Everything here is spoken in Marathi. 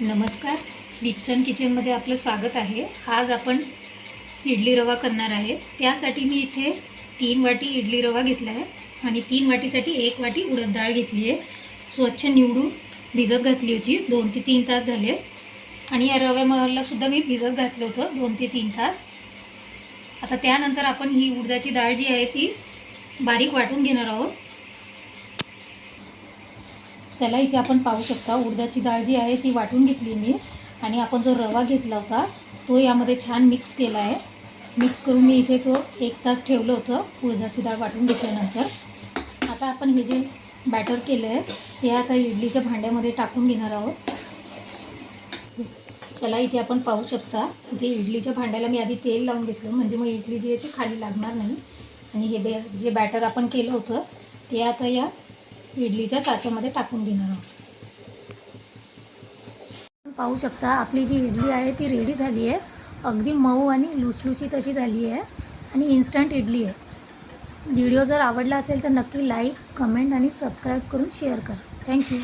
नमस्कार, डिप्सन किचनमध्ये आपलं स्वागत आहे। आज आपण इडली रवा करणार आहे। त्यासाठी मी इथे 3 वाटी इडली रवा घेतला आहे आणि 3 वाटीसाठी 1 वाटी उडद डाळ घेतली आहे। स्वच्छ निवडून भिजत घातली होती। 2 ते 3 तास झाले आणि या रव्याला सुद्धा मी भिजत घातलं होतं 2 ते 3 तास। आता त्यानंतर आपण ही उडदाची डाळ जी आहे ती बारीक वाटून घेणार आहोत। चला, इथे आपण पाहू शकता उडदाची डाळ जी आहे ती वाटून घेतली मी आणि आपण जो रवा घेतला होता तो यामध्ये छान मिक्स केला आहे। मिक्स करून मी इथे तो 1 तास ठेवलं होतं उडदाची डाळ वाटून घेतल्यानंतर। आता आपण हे जे बॅटर केलं आहे ते आता इडलीच्या भांड्यामध्ये टाकून घेणार आहोत। चला, इथे आपण पाहू शकता इथे इडलीच्या भांड्याला मी आधी तेल लावून घेतलं, म्हणजे मग इडली जी आहे ती खाली लागणार नाही। आणि हे जे बॅटर आपण केलं होतं ते आता या इडलीच्या साच्यामध्ये टाकून घेणार आहोत। पाहू शकता आपली जी इडली आहे ती रेडी झाली आहे। अगदी मऊ आणि लुसलुशीत अशी झाली आहे आणि इन्स्टंट इडली आहे। व्हिडिओ जर आवडला असेल तर नक्की लाईक, कमेंट आणि सबस्क्राईब करून शेअर करा। थँक्यू।